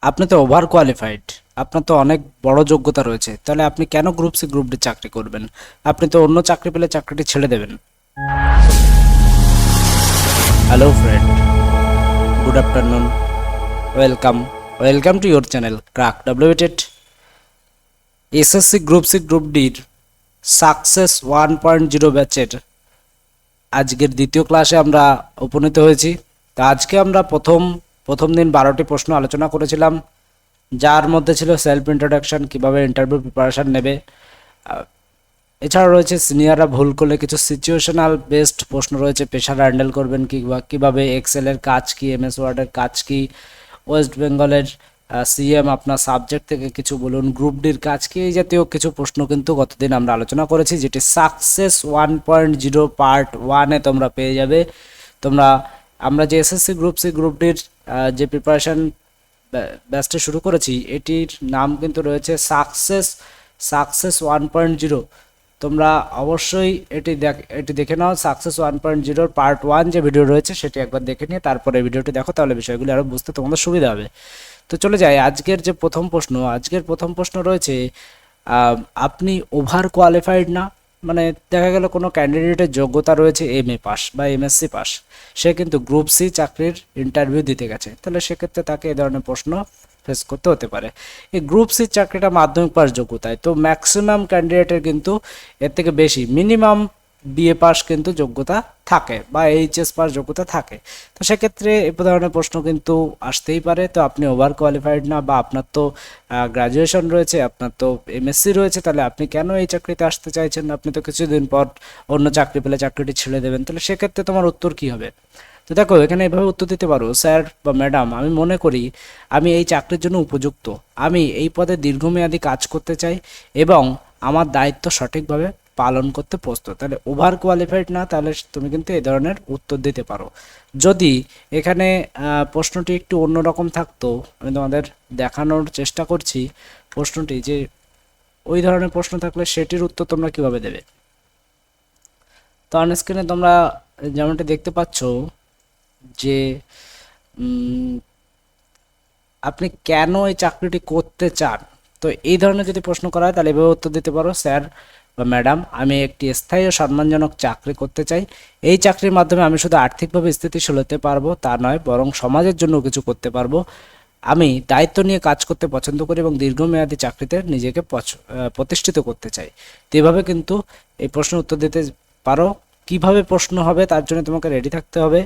আপনি তো over qualified, আপনার তো অনেক বড় যোগ্যতা রয়েছে, তাহলে আপনি কেন গ্রুপ সি গ্রুপ ডি চাকরি করবেন? আপনি তো অন্য চাকরি পেলে চাকরিটি ছেড়ে দেবেন। Hello friend, good afternoon, welcome welcome to your channel crack ডাব্লিউটেড। এসএসসি গ্রুপ সি গ্রুপ ডির সাকসেস 1.0 ব্যাচের আজকের দ্বিতীয় ক্লাসে আমরা উপনীত হয়েছি। তো আজকে আমরা প্রথম দিন 12টি প্রশ্ন আলোচনা করেছিলাম, যার মধ্যে ছিল সেলফ ইন্ট্রোডাকশন, কিভাবে ইন্টারভিউ প্রিপারেশন নেবে। এছাড়া রয়েছে সিনিয়ররা ভুল করলে কিছু সিচুয়েশনাল বেসড প্রশ্ন রয়েছে, প্রেশার হ্যান্ডেল করবেন কিভাবে, এক্সেলের কাজ কি, এমএস ওয়ার্ডের কাজ কি, ওয়েস্ট বেঙ্গলের সিএম আপনার সাবজেক্ট থেকে কিছু বলুন, গ্রুপ ডির কাজ কি, এই জাতীয় কিছু প্রশ্ন কিন্তু গতদিন আমরা আলোচনা করেছি, যেটি সাকসেস 1.0 পার্ট 1-এ তোমরা পেয়ে যাবে। আমরা যে এসএসসি গ্রুপ সি গ্রুপ ডির যে প্রিপারেশন ব্যাচটা শুরু করেছি, এটির নাম কিন্তু রয়েছে সাকসেস 1.0। তোমরা অবশ্যই এটি দেখে নাও। সাকসেস 1.0 পার্ট 1 যে ভিডিও রয়েছে সেটি একবার দেখে নিয়ে তারপরে ভিডিওটি দেখো, তাহলে বিষয়গুলি আরও বুঝতে তোমাদের সুবিধা হবে। তো চলে যাই আজকের যে প্রথম প্রশ্ন রয়েছে, আপনি ওভার কোয়ালিফাইড না, মানে দেখা গেল কোনো ক্যান্ডিডেটের যোগ্যতা রয়েছে এমএ পাস বা এমএসসি পাস, সে কিন্তু গ্রুপ সি চাকরির ইন্টারভিউ দিতে গেছে, তাহলে সেক্ষেত্রে তাকে এই ধরনের প্রশ্ন ফেস করতে হতে পারে। এই গ্রুপ সি চাকরিটা মাধ্যমিক পাস যোগ্যতায়, তো ম্যাক্সিমাম ক্যান্ডিডেটের কিন্তু এর থেকে বেশি মিনিমাম বিএ পাস কিন্তু যোগ্যতা থাকে বা এইচএস পাস যোগ্যতা থাকে। তো সেক্ষেত্রে এই ধরনের প্রশ্ন কিন্তু আসতেই পারে। তো আপনি ওভার কোয়ালিফাইড না, বা আপনার তো গ্রাজুয়েশন রয়েছে, আপনার তো এমএসসি রয়েছে, তাহলে আপনি কেন এই চাকরিতে আসতে চাইছেন? আপনি তো কিছুদিন পর অন্য চাকরি পেলে চাকরিটি ছেড়ে দেবেন, তাহলে সেক্ষেত্রে তোমার উত্তর কি হবে? তো দেখো, এখানে এভাবে উত্তর দিতে পারো, স্যার বা ম্যাডাম, আমি মনে করি আমি এই চাকরির জন্য উপযুক্ত, আমি এই পদে দীর্ঘমেয়াদী কাজ করতে চাই এবং আমার দায়িত্ব সঠিকভাবে পালন করতে প্রস্তুত। তাহলে ওভার কোয়ালিফাইড না, তাহলে তুমি কিন্তু এই ধরনের উত্তর দিতে পারো। যদি এখানে প্রশ্নটি একটু অন্যরকম থাকতো, আমি তোমাদের দেখানোর চেষ্টা করছি প্রশ্নটি, যে ওই ধরনের প্রশ্ন থাকলে সেটির উত্তর তোমরা কিভাবে দেবে। তো অন স্ক্রিনে তোমরা যেমনটি দেখতে পাচ্ছ যে আপনি কেন এই চাকরিটি করতে চান। তো এই ধরনের যদি প্রশ্ন করা হয় তাহলে এভাবে উত্তর দিতে পারো, স্যার বা ম্যাডাম, আমি একটি স্থায়ী ও সম্মানজনক চাকরি করতে চাই। এই চাকরির মাধ্যমে আমি শুধু আর্থিকভাবে স্থিতিশীল হতে পারবো তা নয়, বরং সমাজের জন্য কিছু করতে পারবো। আমি দায়িত্ব নিয়ে কাজ করতে পছন্দ করি এবং দীর্ঘমেয়াদী চাকরিতে নিজেকে প্রতিষ্ঠিত করতে চাই। তো এভাবে কিন্তু এই প্রশ্নের উত্তর দিতে পারো। কিভাবে প্রশ্ন হবে তার জন্য তোমাকে রেডি থাকতে হবে।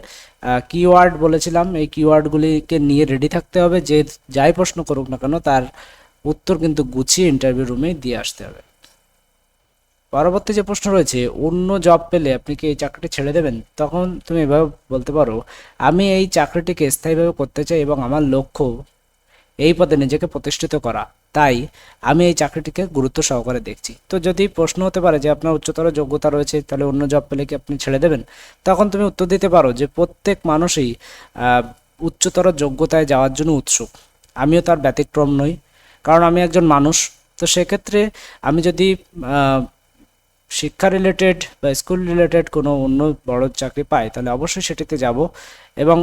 কিওয়ার্ড বলেছিলাম, এই কিওয়ার্ডগুলিকে নিয়ে রেডি থাকতে হবে, যে যাই প্রশ্ন করুক না কেন তার উত্তর কিন্তু গুছিয়ে ইন্টারভিউ রুমে দিয়ে আসতে হবে। পরবর্তী যে প্রশ্ন রয়েছে, অন্য জব পেলে আপনি কি এই চাকরিটি ছেড়ে দেবেন? তখন তুমি এভাবে বলতে পারো, আমি এই চাকরিটিকে স্থায়ীভাবে করতে চাই এবং আমার লক্ষ্য এই পদে নিজেকে প্রতিষ্ঠিত করা, তাই আমি এই চাকরিটিকে গুরুত্ব সহকারে দেখছি। তো যদি প্রশ্ন হতে পারে যে আপনার উচ্চতর যোগ্যতা রয়েছে, তাহলে অন্য জব পেলে কি আপনি ছেড়ে দেবেন? তখন তুমি উত্তর দিতে পারো যে প্রত্যেক মানুষই উচ্চতর যোগ্যতায় যাওয়ার জন্য উৎসুক, আমিও তার ব্যতিক্রম নই, কারণ আমি একজন মানুষ। তো সেক্ষেত্রে আমি যদি শিক্ষা রিলেটেড বা স্কুল রিলেটেড কোনো অন্য বড় চাকরি পাই, তাহলে অবশ্যই সেটিতে যাব এবং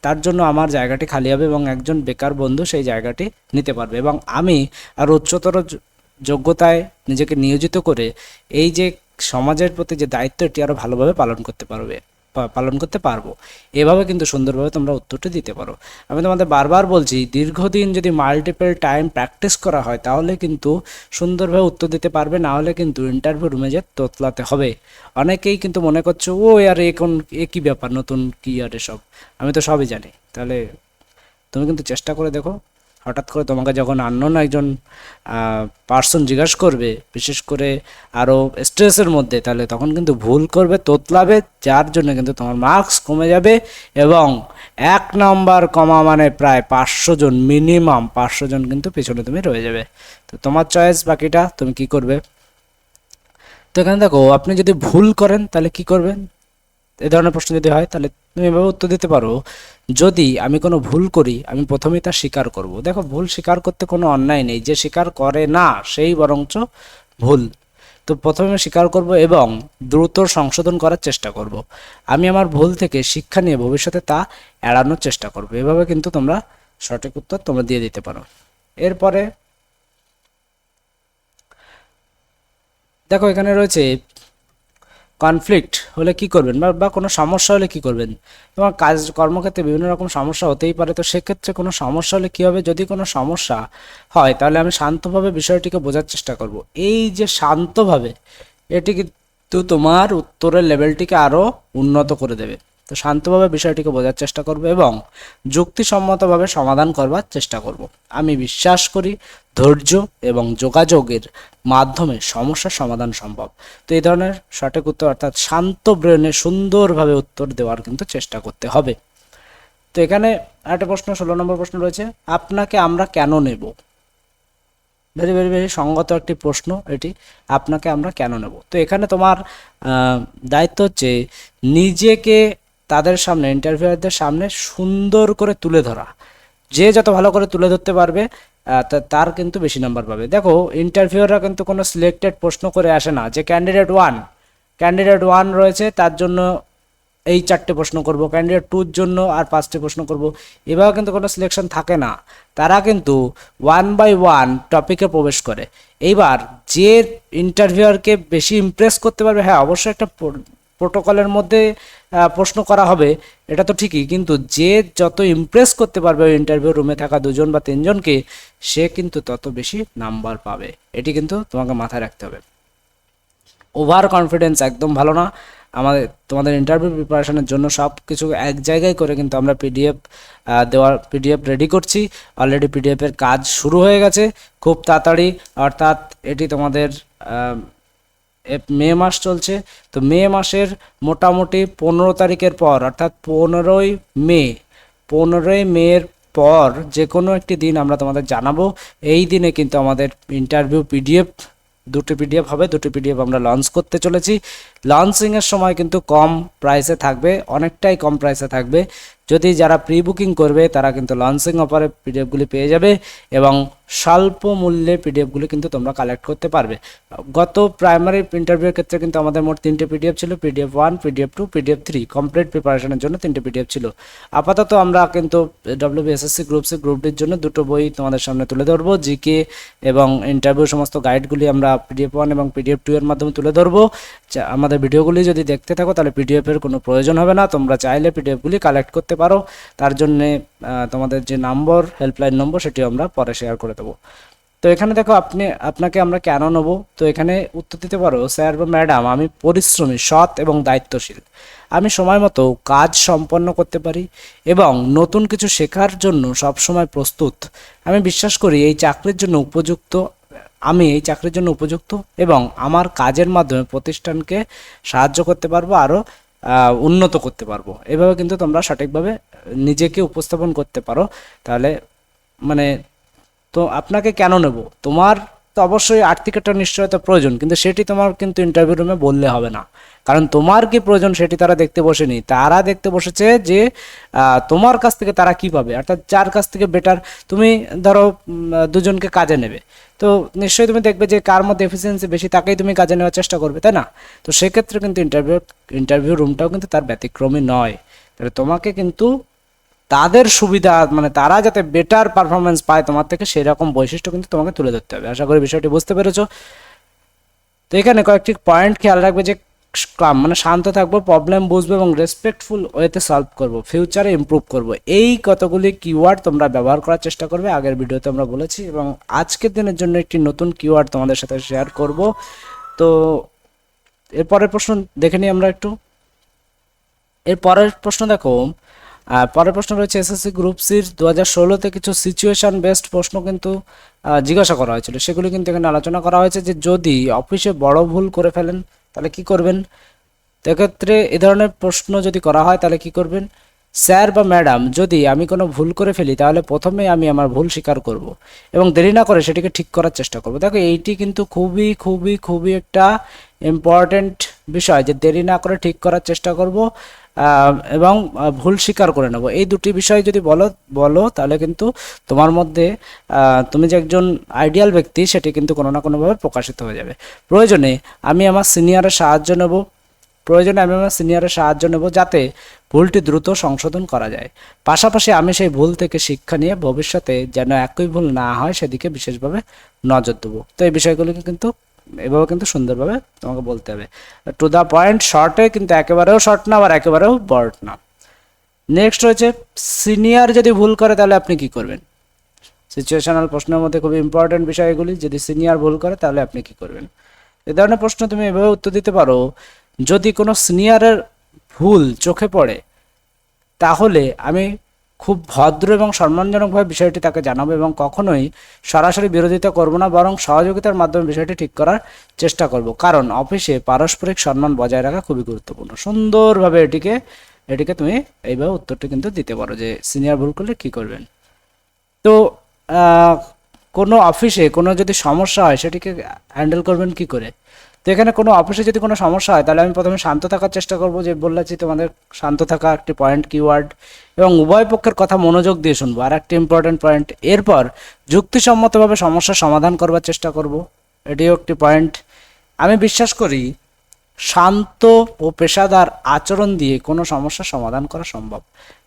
তার জন্য আমার জায়গাটি খালি হবে এবং একজন বেকার বন্ধু সেই জায়গাটি নিতে পারবে, এবং আমি আর উচ্চতর যোগ্যতায় নিজেকে নিয়োজিত করে এই যে সমাজের প্রতি যে দায়িত্ব, এটি আরও ভালোভাবে পালন করতে পারবো। এভাবে কিন্তু সুন্দরভাবে তোমরা উত্তরটি দিতে পারো। আমি তোমাদের বারবার বলছি, দীর্ঘদিন যদি মাল্টিপল টাইম প্র্যাকটিস করা হয় তাহলে কিন্তু সুন্দরভাবে উত্তর দিতে পারবে, না হলে কিন্তু ইন্টারভিউ রুমে যে তোতলাতে হবে। অনেকেই কিন্তু মনে করছো, ও আর এ কী ব্যাপার, নতুন কি আর এসব, আমি তো সবই জানি। তাহলে তুমি কিন্তু চেষ্টা করে দেখো, হঠাৎ করে তোমাকে যখন আননোন একজন পার্সন জিজ্ঞাসা করবে, বিশেষ করে আরও স্ট্রেসের মধ্যে, তাহলে তখন কিন্তু ভুল করবে, তোতলাবে, যার জন্য কিন্তু তোমার মার্কস কমে যাবে এবং 1 নম্বর কমা মানে প্রায় 500 জন, মিনিমাম 500 জন কিন্তু পিছনে তুমি রয়ে যাবে। তো তোমার চয়েস, বাকিটা তুমি কি করবে। তো এখানে দেখো, আপনি যদি ভুল করেন তাহলে কি করবেন, এই ধরনের প্রশ্ন যদি হয় তাহলে তুমি এভাবে উত্তর দিতে পারো, যদি আমি কোনো ভুল করি আমি প্রথমেই তা স্বীকার করব। দেখো, ভুল স্বীকার করতে কোনো অন্যায় নেই, যে স্বীকার করে না সেই বরঞ্চ ভুল। তো প্রথমে স্বীকার করব এবং দ্রুত সংশোধন করার চেষ্টা করব। আমি আমার ভুল থেকে শিক্ষা নিয়ে ভবিষ্যতে তা এড়ানোর চেষ্টা করব। এভাবে কিন্তু তোমরা সঠিক উত্তর তোমরা দিয়ে দিতে পারো। এরপরে দেখো এখানে রয়েছে কনফ্লিক্ট হলে কি করবেন বা কোনো সমস্যা হলে কি করবেন। তোমার কাজ কর্মক্ষেত্রে বিভিন্ন রকম সমস্যা হতেই পারে, তো সেক্ষেত্রে কোনো সমস্যা হলে কী হবে, যদি কোনো সমস্যা হয় তাহলে আমি শান্তভাবে বিষয়টিকে বোঝার চেষ্টা করব। এই যে শান্তভাবে, এটি কিন্তু তোমার উত্তরের লেভেলটিকে আরও উন্নত করে দেবে। তো শান্তভাবে বিষয়টিকে বোঝার চেষ্টা করব এবং যুক্তিসম্মতভাবে সমাধান করবার চেষ্টা করব। আমি বিশ্বাস করি ধৈর্য এবং যোগাযোগের মাধ্যমে সমস্যার সমাধান সম্ভব। তো এই ধরনের সঠিক উত্তর অর্থাৎ শান্ত ব্রেনে সুন্দরভাবে উত্তর দেওয়ার কিন্তু চেষ্টা করতে হবে। তো এখানে একটা প্রশ্ন, 16 নম্বর প্রশ্ন রয়েছে, আপনাকে আমরা কেন নেব। ভেরি ভেরি ভেরি সঙ্গত একটি প্রশ্ন এটি, আপনাকে আমরা কেন নেব। তো এখানে তোমার দায়িত্ব হচ্ছে নিজেকে তাদের সামনে, ইন্টারভিউয়ারদের সামনে সুন্দর করে তুলে ধরা। যে যত ভালো করে তুলে ধরতে পারবে তার কিন্তু বেশি নাম্বার পাবে। দেখো ইন্টারভিউয়াররা কিন্তু কোনো সিলেক্টেড প্রশ্ন করে আসে না যে ক্যান্ডিডেট ওয়ান রয়েছে তার জন্য এই 4টে প্রশ্ন করব, ক্যান্ডিডেট টুর জন্য আর 5টে প্রশ্ন করব, এভাবে কিন্তু কোনো সিলেকশন থাকে না। তারা কিন্তু 1 বাই 1 টপিকে প্রবেশ করে। এইবার যে ইন্টারভিউয়ারকে বেশি ইমপ্রেস করতে পারবে, হ্যাঁ অবশ্যই একটা প্রোটোকলের মধ্যে প্রশ্ন করা হবে, এটা তো ঠিকই, কিন্তু যে যত ইমপ্রেস করতে পারবে ওই ইন্টারভিউ রুমে থাকা 2জন বা 3জনকে, সে কিন্তু তত বেশি নাম্বার পাবে। এটি কিন্তু তোমাকে মাথায় রাখতে হবে। ওভার কনফিডেন্স একদম ভালো না। তোমাদের ইন্টারভিউ প্রিপারেশনের জন্য সব কিছু এক জায়গায় করে কিন্তু আমরা পিডিএফ রেডি করছি। অলরেডি পিডিএফের কাজ শুরু হয়ে গেছে খুব তাড়াতাড়ি, অর্থাৎ এটি তোমাদের মে মাস চলছে। তো মে মাসের মোটামুটি 15 তারিখের পর, অর্থাৎ 15ই মের পর যে কোনো একটি দিন আমরা তোমাদের জানাবো। এই দিনে কিন্তু আমাদের ইন্টারভিউ দুটি পিডিএফ হবে, দুটি পিডিএফ আমরা লঞ্চ করতে চলেছি। লঞ্চিংয়ের সময় কিন্তু কম প্রাইসে থাকবে, অনেকটাই কম প্রাইসে থাকবে। যদি যারা প্রি বুকিং করবে তারা কিন্তু লঞ্চিং অফারে পিডিএফগুলি পেয়ে যাবে এবং স্বল্প মূল্যে পিডিএফগুলি কিন্তু তোমরা কালেক্ট করতে পারবে। গত প্রাইমারি ইন্টারভিউর ক্ষেত্রে কিন্তু আমাদের মোট 3টে পিডিএফ ছিল, পিডিএফ 1, পিডিএফ 2, পিডিএফ 3, কমপ্লিট প্রিপারেশনের জন্য 3টে পিডিএফ ছিল। আপাতত আমরা কিন্তু WBSSC গ্রুপ সি গ্রুপ ডির জন্য 2টো বই তোমাদের সামনে তুলে ধরবো। জিকে এবং ইন্টারভিউ সমস্ত গাইডগুলি আমরা পিডিএফ 1 এবং পিডিএফ 2 এর মাধ্যমে তুলে ধরবো। আমাদের ভিডিওগুলি যদি দেখতে থাকো তাহলে পিডিএফের কোনো প্রয়োজন হবে না, তোমরা চাইলে পিডিএফগুলি কালেক্ট করতে পারো। তার জন্যে তোমাদের যে নম্বর, হেল্পলাইন নম্বর, সেটি আমরা পরে শেয়ার করে দেবো। তো এখানে দেখো আপনাকে আমরা কেন নেবো, তো এখানে উত্তর দিতে পারো, স্যার বা ম্যাডাম আমি পরিশ্রমী, সৎ এবং দায়িত্বশীল। আমি সময় মতো কাজ সম্পন্ন করতে পারি এবং নতুন কিছু শেখার জন্য সবসময় প্রস্তুত। আমি বিশ্বাস করি এই চাকরির জন্য উপযুক্ত এবং আমার কাজের মাধ্যমে প্রতিষ্ঠানকে সাহায্য করতে পারবো, আরও উন্নত করতে পারবো। এভাবে কিন্তু তোমরা সঠিকভাবে নিজেকে উপস্থাপন করতে পারো। তাহলে মানে তো আপনাকে কেন নেব, তোমার তো অবশ্যই আর্থিক একটা নিশ্চয়তা প্রয়োজন, কিন্তু সেটি তোমার কিন্তু ইন্টারভিউ রুমে বললে হবে না, কারণ তোমার কি প্রয়োজন সেটি তারা দেখতে বসেনি। তারা দেখতে বসেছে যে তোমার কাছ থেকে তারা কি পাবে, অর্থাৎ যার কাছ থেকে বেটার। তুমি ধরো 2জনকে কাজে নেবে, তো নিশ্চয়ই তুমি দেখবে যে কার মধ্যে এফিসিয়েন্সি বেশি তাকেই তুমি কাজে নেওয়ার চেষ্টা করবে, তাই না? তো সেক্ষেত্রে কিন্তু ইন্টারভিউ রুমটাও কিন্তু তার ব্যতিক্রমী নয়। তাহলে তোমাকে কিন্তু তাদের সুবিধা, মানে তারা যাতে বেটার পারফরমেন্স পায় তোমার থেকে, সেই রকম বৈশিষ্ট্য কিন্তু তোমাকে তুলে ধরতে হবে। আশা করি বিষয়টি বুঝতে পেরেছো। তো এখানে কয়েকটি পয়েন্ট খেয়াল রাখবে যে মানে শান্ত থাকবো, প্রবলেম বুঝবো এবং রেসপেক্টফুল ওয়েতে সলভ করব, ফিউচারে ইমপ্রুভ করব। এই কতগুলি কিওয়ার্ড তোমরা ব্যবহার করার চেষ্টা করবে, আগের ভিডিওতে আমরা বলেছি, এবং আজকের দিনের জন্য একটি নতুন কিওয়ার্ড তোমাদের সাথে শেয়ার করব। তো এরপরের প্রশ্ন দেখে নিই আমরা একটু। এরপরের প্রশ্ন দেখো, পরের প্রশ্ন রয়েছে এসএসসি গ্রুপ সির 2016তে কিছু সিচুয়েশন বেসড প্রশ্ন কিন্তু জিজ্ঞাসা করা হয়েছিল, সেগুলি কিন্তু এখানে আলোচনা করা হয়েছে যে যদি অফিসে বড় ভুল করে ফেলেন তাহলে কি করবেন। সেক্ষেত্রে এ ধরনের প্রশ্ন যদি করা হয় তাহলে কি করবেন, স্যার বা ম্যাডাম যদি আমি কোনো ভুল করে ফেলি তাহলে প্রথমে আমি আমার ভুল স্বীকার করব এবং দেরি না করে সেটিকে ঠিক করার চেষ্টা করব। দেখো এইটি কিন্তু খুবই খুবই খুবই একটা ইম্পর্টেন্ট বিষয়, যে দেরি না করে ঠিক করার চেষ্টা করব এবং ভুল স্বীকার করে নেব। এই দুটি বিষয় যদি বলো তাহলে কিন্তু তোমার মধ্যে তুমি যে একজন আইডিয়াল ব্যক্তি সেটি কিন্তু কোনো না কোনোভাবে প্রকাশিত হয়ে যাবে। প্রয়োজনে আমি আমার সিনিয়রের সাহায্য নেব যাতে ভুলটি দ্রুত সংশোধন করা যায়। পাশাপাশি আমি সেই ভুল থেকে শিক্ষা নিয়ে ভবিষ্যতে যেন একই ভুল না হয় সেদিকে বিশেষভাবে নজর দেবো। তো এই বিষয়গুলিকে কিন্তু এভাবে কিন্তু সুন্দরভাবে তোমাকে বলতে হবে। টু দ্য পয়েন্ট, শর্টে, কিন্তু একেবারেও শর্ট না আবার একেবারেও বড় না। নেক্সট হচ্ছে সিনিয়র যদি ভুল করে তাহলে আপনি কি করবেন। সিচুয়েশনাল প্রশ্নের মধ্যে খুবই ইম্পর্টেন্ট বিষয় এগুলি। যদি সিনিয়র ভুল করে তাহলে আপনি কি করবেন। এ ধরনের প্রশ্ন তুমি এভাবে উত্তর দিতে পারো, যদি কোনো সিনিয়রের ভুল চোখে পড়ে তাহলে আমি খুব ভদ্র এবং সম্মানজনকভাবে বিষয়টি তাকে জানাবো এবং কখনোই সরাসরি বিরোধিতা করব না, বরং সহযোগিতার মাধ্যমে বিষয়টি ঠিক করার চেষ্টা করব। কারণ অফিসে পারস্পরিক সম্মান বজায় রাখা খুবই গুরুত্বপূর্ণ। সুন্দরভাবে এটিকে তুমি এইভাবে উত্তরটি কিন্তু দিতে পারো যে সিনিয়র ভুল করলে কী করবেন। তো কোনো অফিসে কোনো যদি সমস্যা হয় সেটিকে হ্যান্ডেল করবেন কি করে। তো এখানে কোনো অফিসে যদি কোনো সমস্যা হয় তাহলে আমি প্রথমে শান্ত থাকার চেষ্টা করব, যে বললাছি তোমাদের শান্ত থাকা একটি পয়েন্ট কিওয়ার্ড, এবং উভয় পক্ষের কথা মনোযোগ দিয়ে শুনবো আর একটি ইম্পর্টেন্ট পয়েন্ট। এরপর যুক্তিসম্মতভাবে সমস্যার সমাধান করবার চেষ্টা করব, এটিও একটি পয়েন্ট। আমি বিশ্বাস করি শান্ত ও পেশাদার আচরণ দিয়ে কোনো সমস্যার সমাধান করা সম্ভব।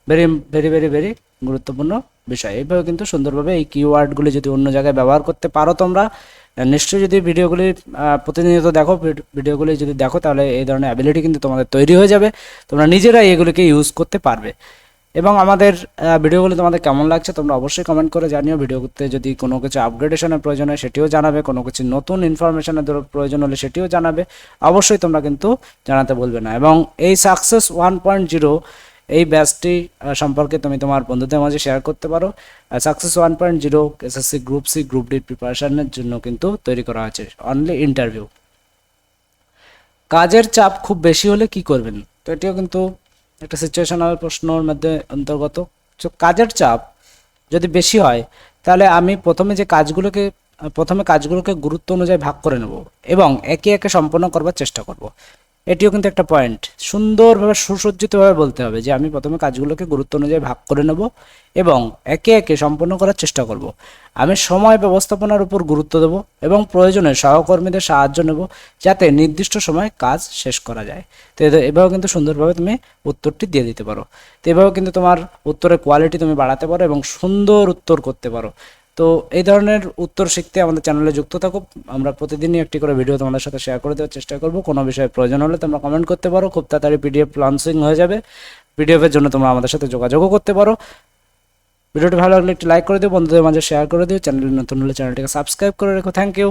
ভেরি ভেরি ভেরি ভেরি গুরুত্বপূর্ণ বিষয়। এইভাবে কিন্তু সুন্দরভাবে এই কিওয়ার্ডগুলি যদি অন্য জায়গায় ব্যবহার করতে পারো তোমরা, নিশ্চয়ই যদি ভিডিওগুলি প্রতিনিয়ত দেখো, ভিডিওগুলি যদি দেখো তাহলে এই ধরনের অ্যাবিলিটি কিন্তু তোমাদের তৈরি হয়ে যাবে, তোমরা নিজেরাই এগুলিকে ইউজ করতে পারবে। এবং আমাদের ভিডিওগুলি তোমাদের কেমন লাগছে তোমরা অবশ্যই কমেন্ট করে জানিও। ভিডিওতে যদি কোনো কিছু আপগ্রেডেশনের প্রয়োজন হয় সেটিও জানাবে, কোনো কিছু নতুন ইনফরমেশনের প্রয়োজন হলে সেটিও জানাবে, অবশ্যই তোমরা কিন্তু জানাতে বলবে না। এবং এই সাকসেস 1.0 এই ব্যাচটি সম্পর্কে তুমি তোমার বন্ধুদের মাঝে শেয়ার করতে পারো। Success 1.0 SSC group C group D প্রিপারেশনের জন্য কিন্তু তৈরি করা হয়েছে, অনলি ইন্টারভিউ। কাজের চাপ খুব বেশি হলে কি করবেন, তো এটিও কিন্তু একটা সিচুয়েশনাল প্রশ্নের মধ্যে অন্তর্গত। তো কাজের চাপ যদি বেশি হয় তাহলে আমি প্রথমে কাজগুলোকে গুরুত্ব অনুযায়ী ভাগ করে নেব এবং একে একে সম্পন্ন করবার চেষ্টা করব। এটিও কিন্তু একটা পয়েন্ট, সুন্দরভাবে সুসজ্জিতভাবে বলতে হবে যে আমি প্রথমে কাজগুলোকে গুরুত্ব অনুযায়ী ভাগ করে নেব এবং একে একে সম্পন্ন করার চেষ্টা করব। আমি সময় ব্যবস্থাপনার উপর গুরুত্ব দেব এবং প্রয়োজনে সহকর্মীদের সাহায্য নেব যাতে নির্দিষ্ট সময়ে কাজ শেষ করা যায়। তো এভাবে কিন্তু সুন্দরভাবে তুমি উত্তরটি দিয়ে দিতে পারো। তো এভাবে কিন্তু তোমার উত্তরের কোয়ালিটি তুমি বাড়াতে পারো এবং সুন্দর উত্তর করতে পারো। তো এই ধরনের উত্তর শিখতে আমাদের চ্যানেলে যুক্ত থাকো। আমরা প্রতিদিনই একটি করে ভিডিও তোমাদের সাথে শেয়ার করে দেওয়ার চেষ্টা করব। কোনো বিষয়ে প্রয়োজন হলে তোমরা কমেন্ট করতে পারো, খুব তাড়াতাড়ি পিডিএফ লঞ্চিং হয়ে যাবে। পিডিএফের জন্য তোমরা আমাদের সাথে যোগাযোগও করতে পারো। ভিডিওটি ভালো লাগলে একটি লাইক করে দিও, বন্ধুদের মাঝে শেয়ার করে দিও, চ্যানেলে নতুন হলে চ্যানেলটিকে সাবস্ক্রাইব করে রেখো। Thank you.